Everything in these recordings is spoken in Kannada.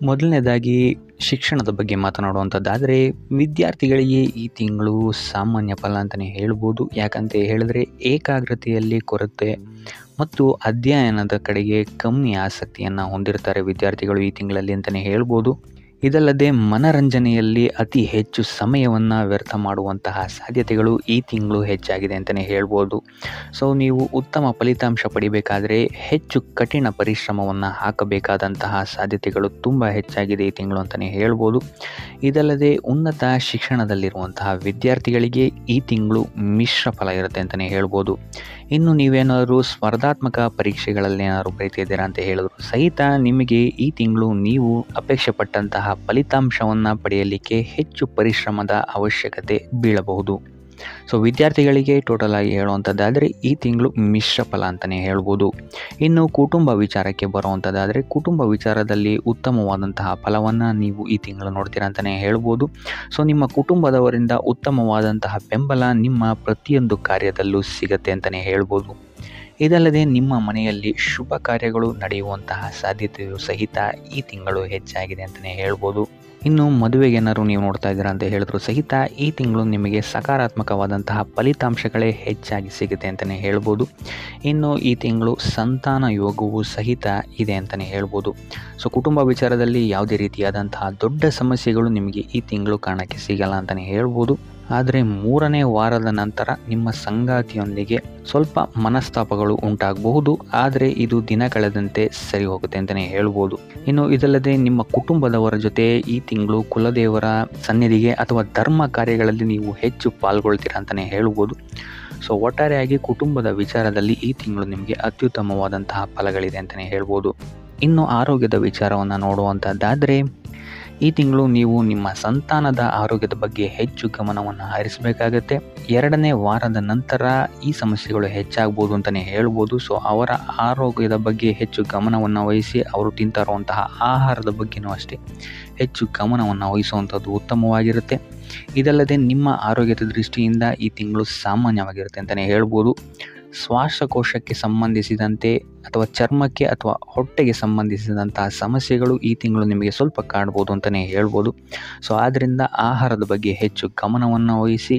ಮೊದಲನೇದಾಗಿ ಶಿಕ್ಷಣದ ಬಗ್ಗೆ ಮಾತನಾಡುವಂಥದ್ದಾದರೆ ವಿದ್ಯಾರ್ಥಿಗಳಿಗೆ ಈ ತಿಂಗಳು ಸಾಮಾನ್ಯ ಫಲ ಅಂತಲೇ ಹೇಳ್ಬೋದು. ಯಾಕಂತ ಹೇಳಿದ್ರೆ ಏಕಾಗ್ರತೆಯಲ್ಲಿ ಕೊರತೆ ಮತ್ತು ಅಧ್ಯಯನದ ಕಡೆಗೆ ಕಮ್ಮಿ ಆಸಕ್ತಿಯನ್ನು ಹೊಂದಿರ್ತಾರೆ ವಿದ್ಯಾರ್ಥಿಗಳು ಈ ತಿಂಗಳಲ್ಲಿ ಅಂತಲೇ ಹೇಳ್ಬೋದು. ಇದಲ್ಲದೆ ಮನರಂಜನೆಯಲ್ಲಿ ಅತಿ ಹೆಚ್ಚು ಸಮಯವನ್ನು ವ್ಯರ್ಥ ಮಾಡುವಂತಹ ಸಾಧ್ಯತೆಗಳು ಈ ತಿಂಗಳು ಹೆಚ್ಚಾಗಿದೆ ಅಂತಲೇ ಹೇಳ್ಬೋದು. ಸೊ ನೀವು ಉತ್ತಮ ಫಲಿತಾಂಶ ಪಡಿಬೇಕಾದರೆ ಹೆಚ್ಚು ಕಠಿಣ ಪರಿಶ್ರಮವನ್ನು ಹಾಕಬೇಕಾದಂತಹ ಸಾಧ್ಯತೆಗಳು ತುಂಬ ಹೆಚ್ಚಾಗಿದೆ ಈ ತಿಂಗಳು ಅಂತಲೇ ಹೇಳ್ಬೋದು. ಇದಲ್ಲದೆ ಉನ್ನತ ಶಿಕ್ಷಣದಲ್ಲಿರುವಂತಹ ವಿದ್ಯಾರ್ಥಿಗಳಿಗೆ ಈ ತಿಂಗಳು ಮಿಶ್ರ ಫಲ ಇರುತ್ತೆ ಅಂತಲೇ ಹೇಳ್ಬೋದು. ಇನ್ನು ನೀವೇನಾದರೂ ಸ್ಪರ್ಧಾತ್ಮಕ ಪರೀಕ್ಷೆಗಳಲ್ಲೇನಾದ್ರು ಬರೀತಿದ್ದೀರಾ ಅಂತ ಹೇಳಿದ್ರು ಸಹಿತ ನಿಮಗೆ ಈ ತಿಂಗಳು ನೀವು ಅಪೇಕ್ಷೆ ಪಟ್ಟಂತಹ ಫಲಿತಾಂಶವನ್ನು ಪಡೆಯಲಿಕ್ಕೆ ಹೆಚ್ಚು ಪರಿಶ್ರಮದ ಅವಶ್ಯಕತೆ ಬೀಳಬಹುದು. ಸೊ ವಿದ್ಯಾರ್ಥಿಗಳಿಗೆ ಟೋಟಲ್ ಆಗಿ ಹೇಳುವಂಥದ್ದಾದರೆ ಈ ತಿಂಗಳು ಮಿಶ್ರ ಫಲ ಅಂತಲೇ ಹೇಳ್ಬೋದು. ಇನ್ನು ಕುಟುಂಬ ವಿಚಾರಕ್ಕೆ ಬರುವಂಥದ್ದಾದರೆ ಕುಟುಂಬ ವಿಚಾರದಲ್ಲಿ ಉತ್ತಮವಾದಂತಹ ಫಲವನ್ನು ನೀವು ಈ ತಿಂಗಳು ನೋಡ್ತೀರಾ ಅಂತಲೇ ಹೇಳ್ಬೋದು. ಸೊ ನಿಮ್ಮ ಕುಟುಂಬದವರಿಂದ ಉತ್ತಮವಾದಂತಹ ಬೆಂಬಲ ನಿಮ್ಮ ಪ್ರತಿಯೊಂದು ಕಾರ್ಯದಲ್ಲೂ ಸಿಗತ್ತೆ ಅಂತಲೇ ಹೇಳ್ಬೋದು. ಇದಲ್ಲದೆ ನಿಮ್ಮ ಮನೆಯಲ್ಲಿ ಶುಭ ಕಾರ್ಯಗಳು ನಡೆಯುವಂತಹ ಸಾಧ್ಯತೆಯು ಸಹಿತ ಈ ತಿಂಗಳು ಹೆಚ್ಚಾಗಿದೆ ಅಂತಲೇ ಹೇಳ್ಬೋದು. ಇನ್ನು ಮದುವೆಗೆ ಏನಾದ್ರು ನೀವು ನೋಡ್ತಾ ಇದ್ದೀರಾ ಅಂತ ಹೇಳಿದ್ರು ಸಹಿತ ಈ ತಿಂಗಳು ನಿಮಗೆ ಸಕಾರಾತ್ಮಕವಾದಂತಹ ಫಲಿತಾಂಶಗಳೇ ಹೆಚ್ಚಾಗಿ ಸಿಗುತ್ತೆ ಅಂತಲೇ ಹೇಳ್ಬೋದು. ಇನ್ನು ಈ ತಿಂಗಳು ಸಂತಾನ ಯೋಗವು ಸಹಿತ ಇದೆ ಅಂತಲೇ ಹೇಳ್ಬೋದು. ಸೊ ಕುಟುಂಬ ವಿಚಾರದಲ್ಲಿ ಯಾವುದೇ ರೀತಿಯಾದಂತಹ ದೊಡ್ಡ ಸಮಸ್ಯೆಗಳು ನಿಮಗೆ ಈ ತಿಂಗಳು ಕಾಣಕ್ಕೆ ಸಿಗಲ್ಲ ಅಂತಲೇ ಹೇಳ್ಬೋದು. ಆದರೆ 3ನೇ ವಾರದ ನಂತರ ನಿಮ್ಮ ಸಂಗಾತಿಯೊಂದಿಗೆ ಸ್ವಲ್ಪ ಮನಸ್ತಾಪಗಳು ಉಂಟಾಗಬಹುದು. ಆದರೆ ಇದು ದಿನ ಕಳೆದಂತೆ ಸರಿ ಹೋಗುತ್ತೆ ಅಂತಲೇ ಹೇಳ್ಬೋದು. ಇನ್ನು ಇದಲ್ಲದೆ ನಿಮ್ಮ ಕುಟುಂಬದವರ ಜೊತೆ ಈ ತಿಂಗಳು ಕುಲದೇವರ ಸನ್ನಿಧಿಗೆ ಅಥವಾ ಧರ್ಮ ಕಾರ್ಯಗಳಲ್ಲಿ ನೀವು ಹೆಚ್ಚು ಪಾಲ್ಗೊಳ್ತೀರಾ ಅಂತಲೇ ಹೇಳ್ಬೋದು. ಸೊ ಒಟ್ಟಾರೆಯಾಗಿ ಕುಟುಂಬದ ವಿಚಾರದಲ್ಲಿ ಈ ತಿಂಗಳು ನಿಮಗೆ ಅತ್ಯುತ್ತಮವಾದಂತಹ ಫಲಗಳಿದೆ ಅಂತಲೇ ಹೇಳ್ಬೋದು. ಇನ್ನು ಆರೋಗ್ಯದ ವಿಚಾರವನ್ನು ನೋಡುವಂಥದ್ದಾದರೆ ಈ ತಿಂಗಳು ನೀವು ನಿಮ್ಮ ಸಂತಾನದ ಆರೋಗ್ಯದ ಬಗ್ಗೆ ಹೆಚ್ಚು ಗಮನವನ್ನು ಹರಿಸಬೇಕಾಗತ್ತೆ. 2ನೇ ವಾರದ ನಂತರ ಈ ಸಮಸ್ಯೆಗಳು ಹೆಚ್ಚಾಗ್ಬೋದು ಅಂತಲೇ ಹೇಳ್ಬೋದು. ಸೊ ಅವರ ಆರೋಗ್ಯದ ಬಗ್ಗೆ ಹೆಚ್ಚು ಗಮನವನ್ನು ವಹಿಸಿ ಅವರು ತಿಂತಾ ಇರುವಂತಹ ಆಹಾರದ ಬಗ್ಗೆಯೂ ಅಷ್ಟೇ ಹೆಚ್ಚು ಗಮನವನ್ನು ವಹಿಸುವಂಥದ್ದು ಉತ್ತಮವಾಗಿರುತ್ತೆ. ಇದಲ್ಲದೆ ನಿಮ್ಮ ಆರೋಗ್ಯದ ದೃಷ್ಟಿಯಿಂದ ಈ ತಿಂಗಳು ಸಾಮಾನ್ಯವಾಗಿರುತ್ತೆ ಅಂತಲೇ ಹೇಳ್ಬೋದು. ಶ್ವಾಸಕೋಶಕ್ಕೆ ಸಂಬಂಧಿಸಿದಂತೆ ಅಥವಾ ಚರ್ಮಕ್ಕೆ ಅಥವಾ ಹೊಟ್ಟೆಗೆ ಸಂಬಂಧಿಸಿದಂತಹ ಸಮಸ್ಯೆಗಳು ಈ ತಿಂಗಳು ನಿಮಗೆ ಸ್ವಲ್ಪ ಕಾಡ್ಬೋದು ಅಂತಲೇ ಹೇಳ್ಬೋದು. ಸೊ ಆದ್ದರಿಂದ ಆಹಾರದ ಬಗ್ಗೆ ಹೆಚ್ಚು ಗಮನವನ್ನು ವಹಿಸಿ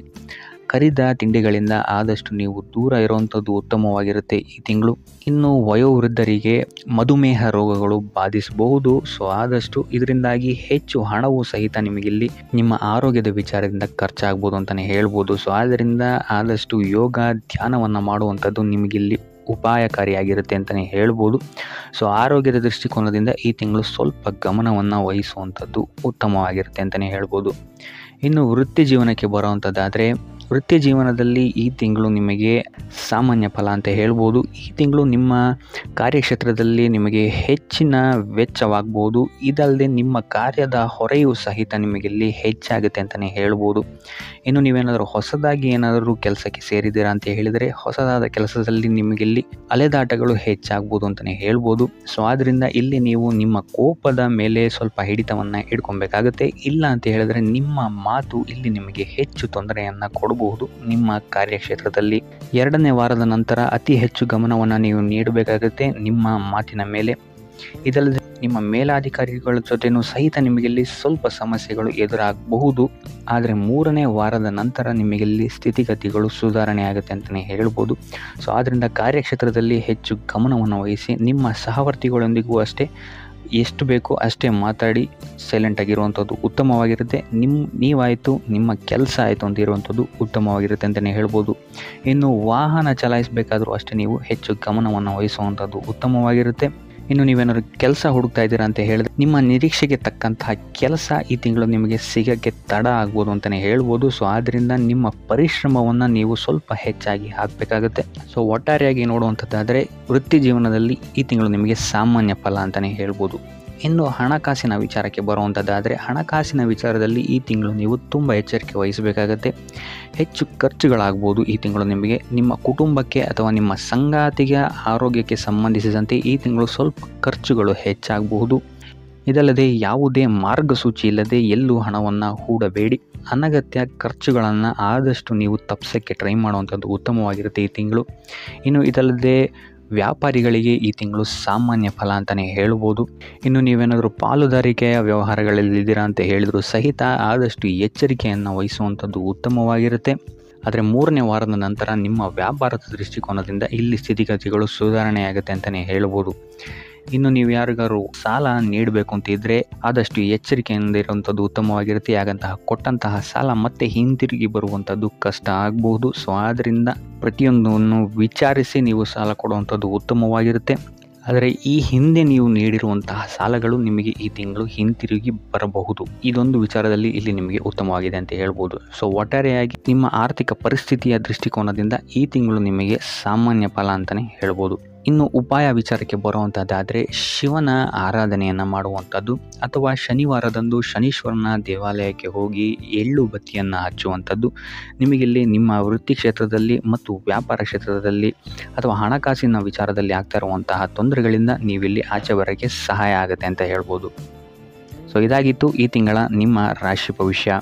ಕರಿದ ತಿಂಡಿಗಳಿಂದ ಆದಷ್ಟು ನೀವು ದೂರ ಇರುವಂಥದ್ದು ಉತ್ತಮವಾಗಿರುತ್ತೆ ಈ ತಿಂಗಳು. ಇನ್ನು ವಯೋವೃದ್ಧರಿಗೆ ಮಧುಮೇಹ ರೋಗಗಳು ಬಾಧಿಸಬಹುದು. ಸೊ ಆದಷ್ಟು ಇದರಿಂದಾಗಿ ಹೆಚ್ಚು ಹಣವು ಸಹಿತ ನಿಮಗಿಲ್ಲಿ ನಿಮ್ಮ ಆರೋಗ್ಯದ ವಿಚಾರದಿಂದ ಖರ್ಚಾಗ್ಬೋದು ಅಂತಲೇ ಹೇಳ್ಬೋದು. ಸೊ ಆದ್ದರಿಂದ ಆದಷ್ಟು ಯೋಗ ಧ್ಯಾನವನ್ನು ಮಾಡುವಂಥದ್ದು ನಿಮಗಿಲ್ಲಿ ಉಪಾಯಕಾರಿಯಾಗಿರುತ್ತೆ ಅಂತಲೇ ಹೇಳ್ಬೋದು. ಸೊ ಆರೋಗ್ಯದ ದೃಷ್ಟಿಕೋನದಿಂದ ಈ ತಿಂಗಳು ಸ್ವಲ್ಪ ಗಮನವನ್ನು ವಹಿಸುವಂಥದ್ದು ಉತ್ತಮವಾಗಿರುತ್ತೆ ಅಂತಲೇ ಹೇಳ್ಬೋದು. ಇನ್ನು ವೃತ್ತಿ ಜೀವನಕ್ಕೆ ಬರುವಂಥದ್ದಾದರೆ ವೃತ್ತಿ ಜೀವನದಲ್ಲಿ ಈ ತಿಂಗಳು ನಿಮಗೆ ಸಾಮಾನ್ಯ ಫಲ ಅಂತ ಹೇಳ್ಬೋದು. ಈ ತಿಂಗಳು ನಿಮ್ಮ ಕಾರ್ಯಕ್ಷೇತ್ರದಲ್ಲಿ ನಿಮಗೆ ಹೆಚ್ಚಿನ ವೆಚ್ಚವಾಗ್ಬೋದು. ಇದಲ್ಲದೆ ನಿಮ್ಮ ಕಾರ್ಯದ ಹೊರೆಯೂ ಸಹಿತ ನಿಮಗಿಲ್ಲಿ ಹೆಚ್ಚಾಗುತ್ತೆ ಅಂತಲೇ ಹೇಳ್ಬೋದು. ಇನ್ನು ನೀವೇನಾದರೂ ಹೊಸದಾಗಿ ಏನಾದರೂ ಕೆಲಸಕ್ಕೆ ಸೇರಿದ್ದೀರಾ ಅಂತ ಹೇಳಿದರೆ ಹೊಸದಾದ ಕೆಲಸದಲ್ಲಿ ನಿಮಗಿಲ್ಲಿ ಅಲೆದಾಟಗಳು ಹೆಚ್ಚಾಗ್ಬೋದು ಅಂತಲೇ ಹೇಳ್ಬೋದು. ಸೊ ಆದ್ದರಿಂದ ಇಲ್ಲಿ ನೀವು ನಿಮ್ಮ ಕೋಪದ ಮೇಲೆ ಸ್ವಲ್ಪ ಹಿಡಿತವನ್ನು ಇಟ್ಕೊಬೇಕಾಗುತ್ತೆ. ಇಲ್ಲ ಅಂತ ಹೇಳಿದರೆ ನಿಮ್ಮ ಮಾತು ಇಲ್ಲಿ ನಿಮಗೆ ಹೆಚ್ಚು ತೊಂದರೆಯನ್ನು ಕೊಡಬಹುದು ನಿಮ್ಮ ಕಾರ್ಯಕ್ಷೇತ್ರದಲ್ಲಿ. 2ನೇ ವಾರದ ನಂತರ ಅತಿ ಹೆಚ್ಚು ಗಮನವನ್ನು ನೀವು ನೀಡಬೇಕಾಗುತ್ತೆ ನಿಮ್ಮ ಮಾತಿನ ಮೇಲೆ. ಇದಲ್ಲದೆ ನಿಮ್ಮ ಮೇಲಾಧಿಕಾರಿಗಳ ಜೊತೆನೂ ಸಹಿತ ನಿಮಗಿಲ್ಲಿ ಸ್ವಲ್ಪ ಸಮಸ್ಯೆಗಳು ಎದುರಾಗಬಹುದು. ಆದರೆ 3ನೇ ವಾರದ ನಂತರ ನಿಮಗಿಲ್ಲಿ ಸ್ಥಿತಿಗತಿಗಳು ಸುಧಾರಣೆ ಆಗುತ್ತೆ ಅಂತಲೇ ಹೇಳ್ಬೋದು. ಸೊ ಆದ್ದರಿಂದ ಕಾರ್ಯಕ್ಷೇತ್ರದಲ್ಲಿ ಹೆಚ್ಚು ಗಮನವನ್ನು ವಹಿಸಿ ನಿಮ್ಮ ಸಹವರ್ತಿಗಳೊಂದಿಗೂ ಅಷ್ಟೇ ಎಷ್ಟು ಬೇಕೋ ಅಷ್ಟೇ ಮಾತಾಡಿ ಸೈಲೆಂಟ್ ಆಗಿರುವಂಥದ್ದು ಉತ್ತಮವಾಗಿರುತ್ತೆ. ನೀವಾಯಿತು ನಿಮ್ಮ ಕೆಲಸ ಆಯಿತು ಅಂತ ಇರುವಂಥದ್ದು ಉತ್ತಮವಾಗಿರುತ್ತೆ ಅಂತಲೇ ಹೇಳ್ಬೋದು. ಇನ್ನು ವಾಹನ ಚಲಾಯಿಸಬೇಕಾದ್ರೂ ಅಷ್ಟೇ ನೀವು ಹೆಚ್ಚು ಗಮನವನ್ನು ವಹಿಸುವಂಥದ್ದು ಉತ್ತಮವಾಗಿರುತ್ತೆ. ಇನ್ನು ನೀವೇನಾದ್ರು ಕೆಲಸ ಹುಡುಕ್ತಾ ಇದ್ದೀರಾ ಅಂತ ಹೇಳಿದ್ರೆ ನಿಮ್ಮ ನಿರೀಕ್ಷೆಗೆ ತಕ್ಕಂತಹ ಕೆಲಸ ಈ ತಿಂಗಳು ನಿಮಗೆ ಸಿಗೋಕ್ಕೆ ತಡ ಆಗ್ಬೋದು ಅಂತಲೇ ಹೇಳ್ಬೋದು. ಸೊ ಆದ್ದರಿಂದ ನಿಮ್ಮ ಪರಿಶ್ರಮವನ್ನು ನೀವು ಸ್ವಲ್ಪ ಹೆಚ್ಚಾಗಿ ಹಾಕಬೇಕಾಗುತ್ತೆ. ಸೊ ಒಟ್ಟಾರೆಯಾಗಿ ನೋಡುವಂಥದ್ದಾದರೆ ವೃತ್ತಿ ಜೀವನದಲ್ಲಿ ಈ ತಿಂಗಳು ನಿಮಗೆ ಸಾಮಾನ್ಯ ಫಲ ಅಂತಲೇ ಹೇಳ್ಬೋದು. ಇನ್ನು ಹಣಕಾಸಿನ ವಿಚಾರಕ್ಕೆ ಬರುವಂಥದ್ದಾದರೆ ಹಣಕಾಸಿನ ವಿಚಾರದಲ್ಲಿ ಈ ತಿಂಗಳು ನೀವು ತುಂಬ ಎಚ್ಚರಿಕೆ ವಹಿಸಬೇಕಾಗತ್ತೆ. ಹೆಚ್ಚು ಖರ್ಚುಗಳಾಗ್ಬೋದು ಈ ತಿಂಗಳು ನಿಮಗೆ ನಿಮ್ಮ ಕುಟುಂಬಕ್ಕೆ ಅಥವಾ ನಿಮ್ಮ ಸಂಗಾತಿಗೆ ಆರೋಗ್ಯಕ್ಕೆ ಸಂಬಂಧಿಸಿದಂತೆ ಈ ತಿಂಗಳು ಸ್ವಲ್ಪ ಖರ್ಚುಗಳು ಹೆಚ್ಚಾಗಬಹುದು. ಇದಲ್ಲದೆ ಯಾವುದೇ ಮಾರ್ಗಸೂಚಿ ಇಲ್ಲದೆ ಎಲ್ಲೂ ಹಣವನ್ನು ಹೂಡಬೇಡಿ. ಅನಗತ್ಯ ಖರ್ಚುಗಳನ್ನು ಆದಷ್ಟು ನೀವು ತಪ್ಪಿಸೋಕ್ಕೆ ಟ್ರೈ ಮಾಡುವಂಥದ್ದು ಉತ್ತಮವಾಗಿರುತ್ತೆ ಈ ತಿಂಗಳು. ಇನ್ನು ಇದಲ್ಲದೆ ವ್ಯಾಪಾರಿಗಳಿಗೆ ಈ ತಿಂಗಳು ಸಾಮಾನ್ಯ ಫಲ ಅಂತಲೇ ಹೇಳ್ಬೋದು. ಇನ್ನು ನೀವೇನಾದರೂ ಪಾಲುದಾರಿಕೆಯ ವ್ಯವಹಾರಗಳಲ್ಲಿದ್ದೀರಾ ಅಂತ ಹೇಳಿದರೂ ಸಹಿತ ಆದಷ್ಟು ಎಚ್ಚರಿಕೆಯನ್ನು ವಹಿಸುವಂಥದ್ದು ಉತ್ತಮವಾಗಿರುತ್ತೆ. ಆದರೆ 3ನೇ ವಾರದ ನಂತರ ನಿಮ್ಮ ವ್ಯಾಪಾರದ ದೃಷ್ಟಿಕೋನದಿಂದ ಇಲ್ಲಿ ಸ್ಥಿತಿಗತಿಗಳು ಸುಧಾರಣೆಯಾಗುತ್ತೆ ಅಂತಲೇ ಹೇಳ್ಬೋದು. ಇನ್ನು ನೀವು ಯಾರಿಗಾರು ಸಾಲ ನೀಡಬೇಕು ಅಂತ ಇದ್ದರೆ ಆದಷ್ಟು ಎಚ್ಚರಿಕೆಯಿಂದ ಇರುವಂಥದ್ದು ಉತ್ತಮವಾಗಿರುತ್ತೆ. ಯಾಕಂತಹ ಕೊಟ್ಟಂತಹ ಸಾಲ ಮತ್ತೆ ಹಿಂತಿರುಗಿ ಬರುವಂಥದ್ದು ಕಷ್ಟ ಆಗಬಹುದು. ಸೊ ಆದ್ದರಿಂದ ಪ್ರತಿಯೊಂದನ್ನು ವಿಚಾರಿಸಿ ನೀವು ಸಾಲ ಕೊಡುವಂಥದ್ದು ಉತ್ತಮವಾಗಿರುತ್ತೆ. ಆದರೆ ಈ ಹಿಂದೆ ನೀವು ನೀಡಿರುವಂತಹ ಸಾಲಗಳು ನಿಮಗೆ ಈ ತಿಂಗಳು ಹಿಂತಿರುಗಿ ಬರಬಹುದು. ಇದೊಂದು ವಿಚಾರದಲ್ಲಿ ಇಲ್ಲಿ ನಿಮಗೆ ಉತ್ತಮವಾಗಿದೆ ಅಂತ ಹೇಳ್ಬೋದು. ಸೊ ಒಟ್ಟಾರೆಯಾಗಿ ನಿಮ್ಮ ಆರ್ಥಿಕ ಪರಿಸ್ಥಿತಿಯ ದೃಷ್ಟಿಕೋನದಿಂದ ಈ ತಿಂಗಳು ನಿಮಗೆ ಸಾಮಾನ್ಯ ಫಲ ಅಂತಲೇ ಹೇಳ್ಬೋದು. ಇನ್ನು ಉಪಾಯ ವಿಚಾರಕ್ಕೆ ಬರುವಂಥದ್ದಾದರೆ ಶಿವನ ಆರಾಧನೆಯನ್ನು ಮಾಡುವಂಥದ್ದು ಅಥವಾ ಶನಿವಾರದಂದು ಶನೀಶ್ವರನ ದೇವಾಲಯಕ್ಕೆ ಹೋಗಿ ಎಳ್ಳು ಬತ್ತಿಯನ್ನು ಹಚ್ಚುವಂಥದ್ದು ನಿಮಗಿಲ್ಲಿ ನಿಮ್ಮ ವೃತ್ತಿ ಕ್ಷೇತ್ರದಲ್ಲಿ ಮತ್ತು ವ್ಯಾಪಾರ ಕ್ಷೇತ್ರದಲ್ಲಿ ಅಥವಾ ಹಣಕಾಸಿನ ವಿಚಾರದಲ್ಲಿ ಆಗ್ತಾ ಇರುವಂತಹ ತೊಂದರೆಗಳಿಂದ ನೀವಿಲ್ಲಿ ಆಚೆ ಬರೋಕ್ಕೆ ಸಹಾಯ ಆಗುತ್ತೆ ಅಂತ ಹೇಳ್ಬೋದು. ಸೊ ಇದಾಗಿತ್ತು ಈ ತಿಂಗಳ ನಿಮ್ಮ ರಾಶಿ ಭವಿಷ್ಯ.